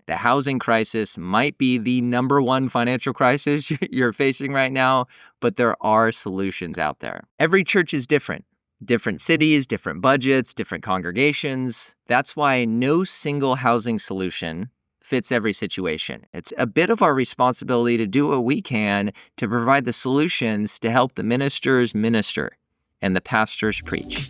The housing crisis might be the number one financial crisis you're facing right now, but there are solutions out there. Every church is different. Different cities, different budgets, different congregations. That's why no single housing solution fits every situation. It's a bit of our responsibility to do what we can to provide the solutions to help the ministers minister and the pastors preach.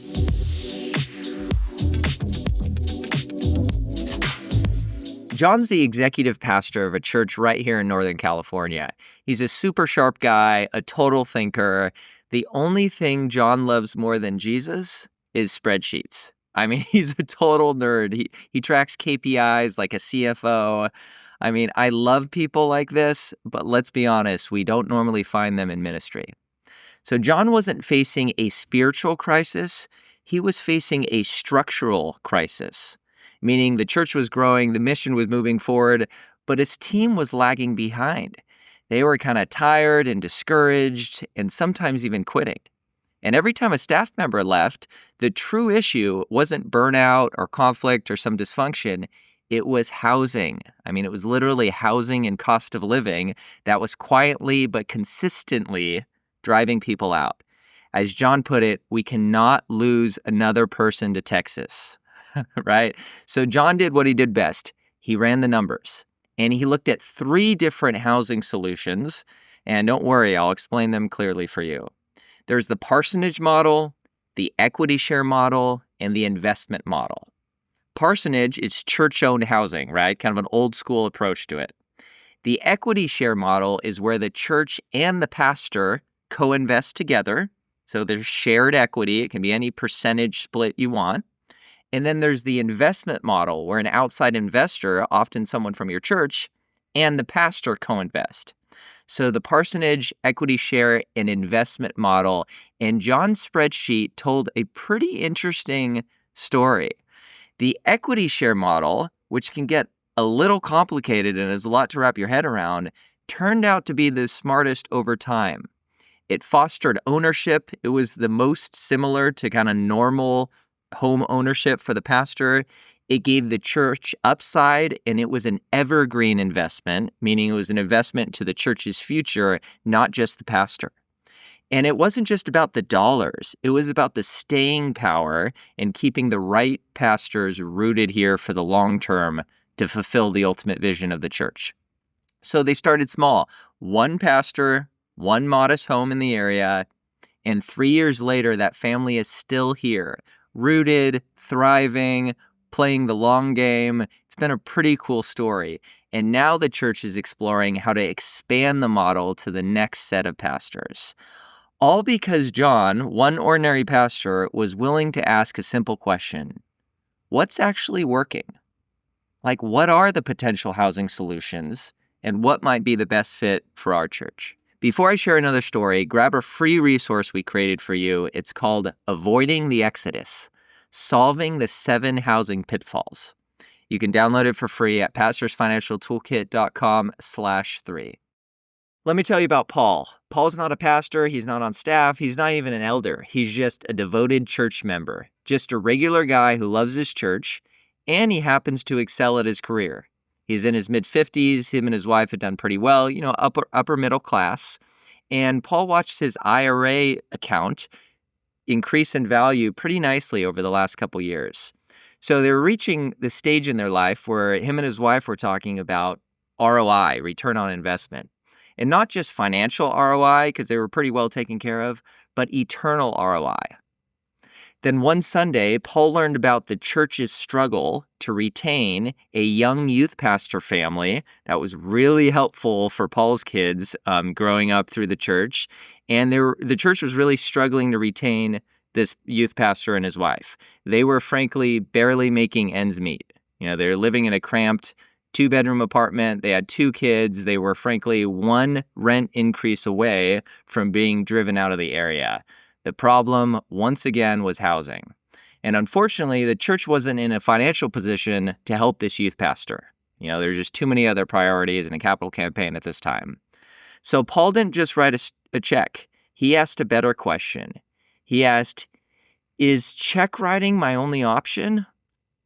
John's the executive pastor of a church right here in Northern California. He's a super sharp guy, a total thinker. The only thing John loves more than Jesus is spreadsheets. I mean, he's a total nerd. He tracks KPIs like a CFO. I mean, I love people like this, but let's be honest, we don't normally find them in ministry. So John wasn't facing a spiritual crisis. He was facing a structural crisis, meaning the church was growing, the mission was moving forward, but his team was lagging behind. They were kind of tired and discouraged and sometimes even quitting. And every time a staff member left, the true issue wasn't burnout or conflict or some dysfunction. It was housing. I mean, it was literally housing and cost of living that was quietly but consistently driving people out. As John put it, we cannot lose another person to Texas, right? So John did what he did best. He ran the numbers, and he looked at 3 different housing solutions. And don't worry, I'll explain them clearly for you. There's the parsonage model, the equity share model, and the investment model. Parsonage is church-owned housing, right? Kind of an old school approach to it. The equity share model is where the church and the pastor co-invest together. So there's shared equity. It can be any percentage split you want. And then there's the investment model where an outside investor, often someone from your church, and the pastor co-invest. So the parsonage, equity share, and investment model. And John's spreadsheet told a pretty interesting story. The equity share model, which can get a little complicated and is a lot to wrap your head around, turned out to be the smartest over time. It fostered ownership. It was the most similar to kind of normal home ownership for the pastor. It gave the church upside, and it was an evergreen investment, meaning it was an investment to the church's future, not just the pastor. And it wasn't just about the dollars. It was about the staying power and keeping the right pastors rooted here for the long term to fulfill the ultimate vision of the church. So they started small. 1 pastor, 1 modest home in the area, and 3 years later, that family is still here, rooted, thriving, playing the long game. It's been a pretty cool story. And now the church is exploring how to expand the model to the next set of pastors. All because John, one ordinary pastor, was willing to ask a simple question. What's actually working? Like, what are the potential housing solutions, and what might be the best fit for our church? Before I share another story, grab a free resource we created for you. It's called Avoiding the Exodus, Solving the 7 Housing Pitfalls. You can download it for free at pastorsfinancialtoolkit.com/3. Let me tell you about Paul. Paul's not a pastor. He's not on staff. He's not even an elder. He's just a devoted church member, just a regular guy who loves his church, and he happens to excel at his career. He's in his mid-50s. Him and his wife have done pretty well, upper middle class. And Paul watched his IRA account increase in value pretty nicely over the last couple years. So they were reaching the stage in their life where him and his wife were talking about ROI, return on investment. And not just financial ROI, because they were pretty well taken care of, but eternal ROI. Then one Sunday, Paul learned about the church's struggle to retain a young youth pastor family. That was really helpful for Paul's kids growing up through the church. And the church was really struggling to retain this youth pastor and his wife. They were frankly barely making ends meet. They were living in a cramped 2-bedroom apartment. They had 2 kids. They were frankly 1 rent increase away from being driven out of the area. The problem, once again, was housing. And unfortunately, the church wasn't in a financial position to help this youth pastor. There's just too many other priorities in a capital campaign at this time. So Paul didn't just write a check. He asked a better question. He asked, is check writing my only option?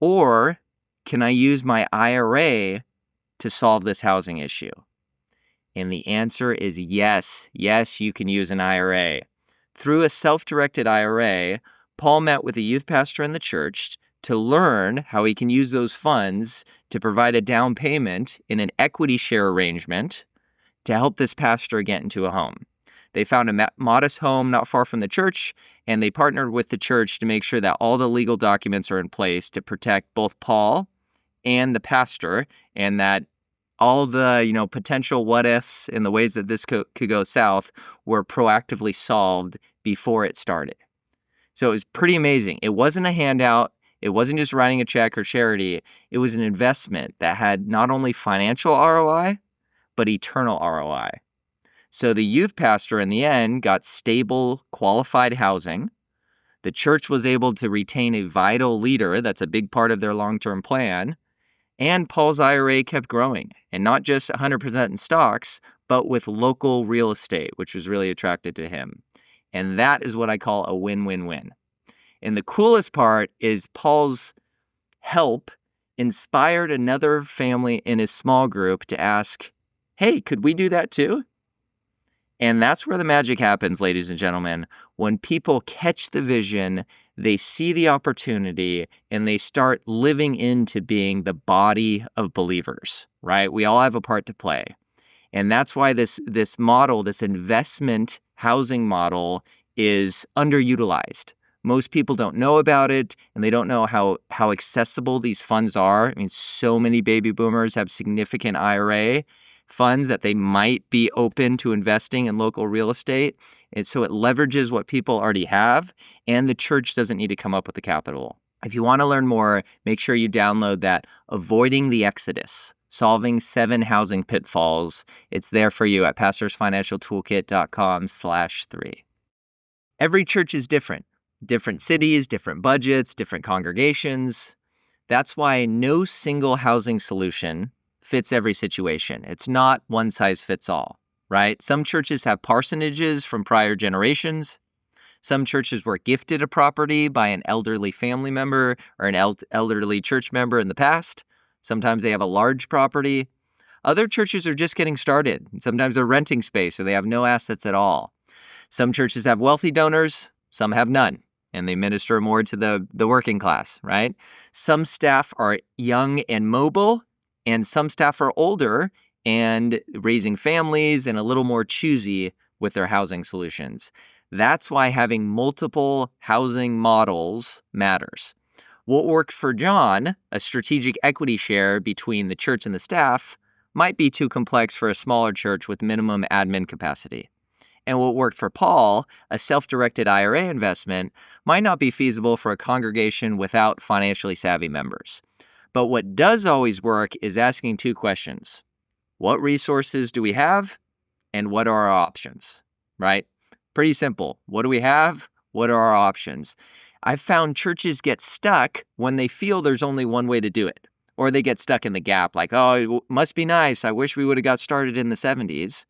Or can I use my IRA to solve this housing issue? And the answer is yes. Yes, you can use an IRA. Through a self-directed IRA, Paul met with a youth pastor in the church to learn how he can use those funds to provide a down payment in an equity share arrangement to help this pastor get into a home. They found a modest home not far from the church, and they partnered with the church to make sure that all the legal documents are in place to protect both Paul and the pastor, and that all the potential what-ifs and the ways that this could go south were proactively solved before it started. So it was pretty amazing. It wasn't a handout. It wasn't just writing a check or charity. It was an investment that had not only financial ROI, but eternal ROI. So the youth pastor in the end got stable, qualified housing. The church was able to retain a vital leader. That's a big part of their long-term plan. And Paul's IRA kept growing, and not just 100% in stocks, but with local real estate, which was really attractive to him. And that is what I call a win-win-win. And the coolest part is Paul's help inspired another family in his small group to ask, hey, could we do that too? And that's where the magic happens, ladies and gentlemen. When people catch the vision, they see the opportunity, and they start living into being the body of believers, right? We all have a part to play. And that's why this model, this investment housing model, is underutilized. Most people don't know about it, and they don't know how accessible these funds are. I mean, so many baby boomers have significant IRA funds that they might be open to investing in local real estate. And so it leverages what people already have, and the church doesn't need to come up with the capital. If you want to learn more, make sure you download that Avoiding the Exodus, Solving 7 Housing Pitfalls. It's there for you at pastorsfinancialtoolkit.com/3. Every church is different. Different cities, different budgets, different congregations. That's why no single housing solution fits every situation. It's not one size fits all, right? Some churches have parsonages from prior generations. Some churches were gifted a property by an elderly family member or an elderly church member in the past. Sometimes they have a large property. Other churches are just getting started. Sometimes they're renting space or they have no assets at all. Some churches have wealthy donors, some have none, and they minister more to the working class, right? Some staff are young and mobile, and some staff are older and raising families and a little more choosy with their housing solutions. That's why having multiple housing models matters. What worked for John, a strategic equity share between the church and the staff, might be too complex for a smaller church with minimum admin capacity. And what worked for Paul, a self-directed IRA investment, might not be feasible for a congregation without financially savvy members. But what does always work is asking 2 questions. What resources do we have? And what are our options, right? Pretty simple. What do we have? What are our options? I've found churches get stuck when they feel there's only one way to do it. Or they get stuck in the gap like, oh, it must be nice. I wish we would have got started in the 70s.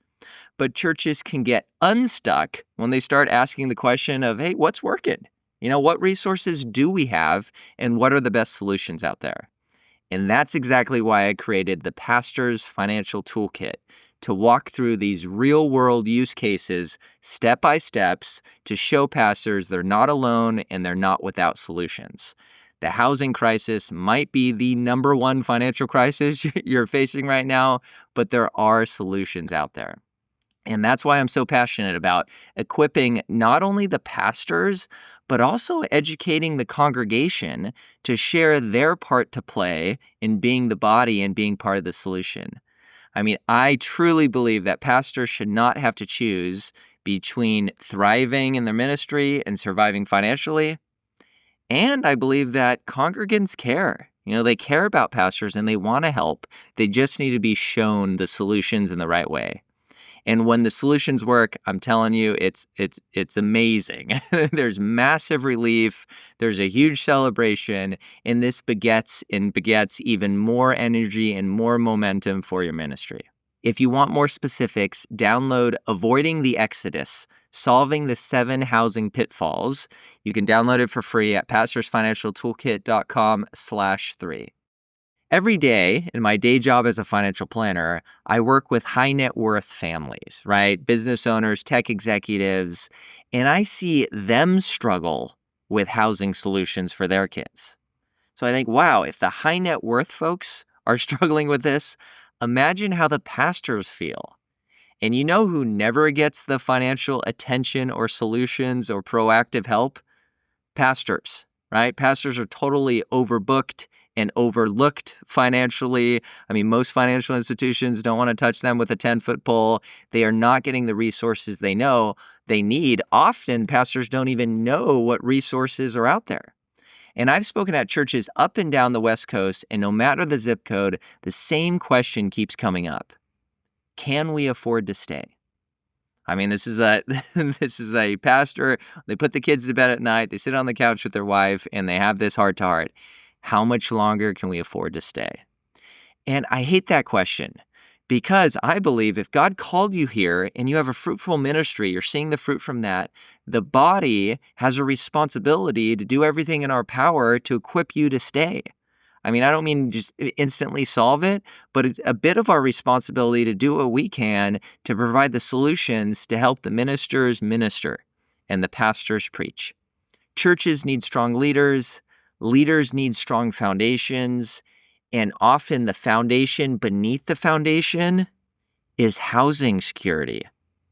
But churches can get unstuck when they start asking the question of, hey, what's working? What resources do we have and what are the best solutions out there? And that's exactly why I created the Pastor's Financial Toolkit, to walk through these real-world use cases step by steps to show pastors they're not alone and they're not without solutions. The housing crisis might be the number one financial crisis you're facing right now, but there are solutions out there. And that's why I'm so passionate about equipping not only the pastors, but also educating the congregation to share their part to play in being the body and being part of the solution. I mean, I truly believe that pastors should not have to choose between thriving in their ministry and surviving financially. And I believe that congregants care. They care about pastors and they want to help. They just need to be shown the solutions in the right way. And when the solutions work, I'm telling you, it's amazing. There's massive relief. There's a huge celebration, and this begets even more energy and more momentum for your ministry. If you want more specifics, download Avoiding the Exodus, Solving the 7 Housing Pitfalls. You can download it for free at pastorsfinancialtoolkit.com/3. Every day in my day job as a financial planner, I work with high net worth families, right? Business owners, tech executives, and I see them struggle with housing solutions for their kids. So I think, wow, if the high net worth folks are struggling with this, imagine how the pastors feel. And you know who never gets the financial attention or solutions or proactive help? Pastors, right? Pastors are totally overbooked and overlooked financially. I mean, most financial institutions don't want to touch them with a 10-foot pole. They are not getting the resources they know they need. Often, pastors don't even know what resources are out there. And I've spoken at churches up and down the West Coast, and no matter the zip code, the same question keeps coming up. Can we afford to stay? I mean, this is a pastor. They put the kids to bed at night. They sit on the couch with their wife, and they have this heart-to-heart. How much longer can we afford to stay? And I hate that question because I believe if God called you here and you have a fruitful ministry, you're seeing the fruit from that, the body has a responsibility to do everything in our power to equip you to stay. I mean, I don't mean just instantly solve it, but it's a bit of our responsibility to do what we can to provide the solutions to help the ministers minister and the pastors preach. Churches need strong leaders. Leaders need strong foundations. And often the foundation beneath the foundation is housing security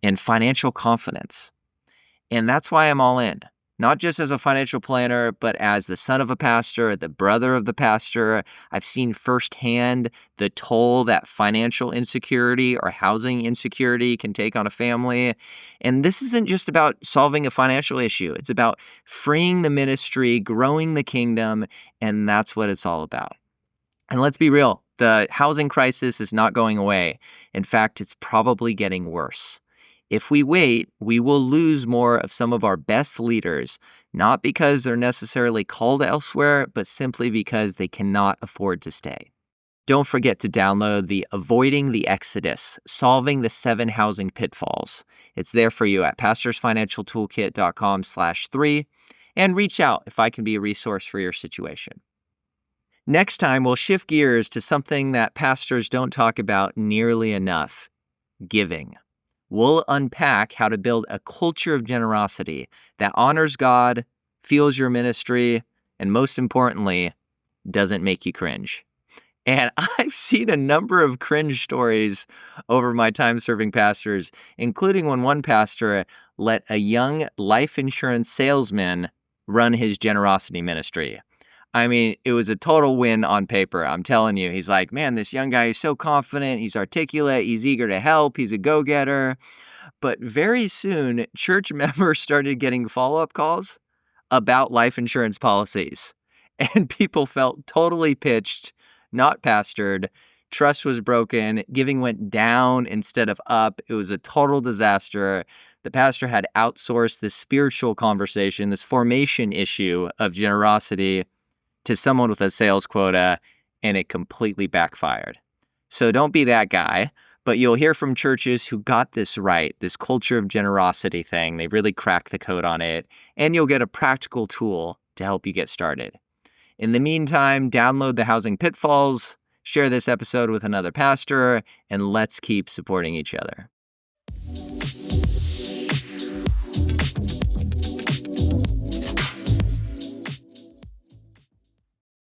and financial confidence. And that's why I'm all in. Not just as a financial planner, but as the son of a pastor, the brother of the pastor. I've seen firsthand the toll that financial insecurity or housing insecurity can take on a family. And this isn't just about solving a financial issue. It's about freeing the ministry, growing the kingdom, and that's what it's all about. And let's be real, the housing crisis is not going away. In fact, it's probably getting worse. If we wait, we will lose more of some of our best leaders, not because they're necessarily called elsewhere, but simply because they cannot afford to stay. Don't forget to download the Avoiding the Exodus, Solving the 7 Housing Pitfalls. It's there for you at pastorsfinancialtoolkit.com/3, and reach out if I can be a resource for your situation. Next time, we'll shift gears to something that pastors don't talk about nearly enough: giving. We'll unpack how to build a culture of generosity that honors God, fuels your ministry, and most importantly, doesn't make you cringe. And I've seen a number of cringe stories over my time serving pastors, including when one pastor let a young life insurance salesman run his generosity ministry. I mean, it was a total win on paper. I'm telling you, he's like, man, this young guy is so confident. He's articulate. He's eager to help. He's a go-getter. But very soon, church members started getting follow-up calls about life insurance policies. And people felt totally pitched, not pastored. Trust was broken. Giving went down instead of up. It was a total disaster. The pastor had outsourced this spiritual conversation, this formation issue of generosity, to someone with a sales quota, and it completely backfired. So don't be that guy, but you'll hear from churches who got this right, this culture of generosity thing. They really cracked the code on it, and you'll get a practical tool to help you get started. In the meantime, download the Housing Pitfalls, share this episode with another pastor, and let's keep supporting each other.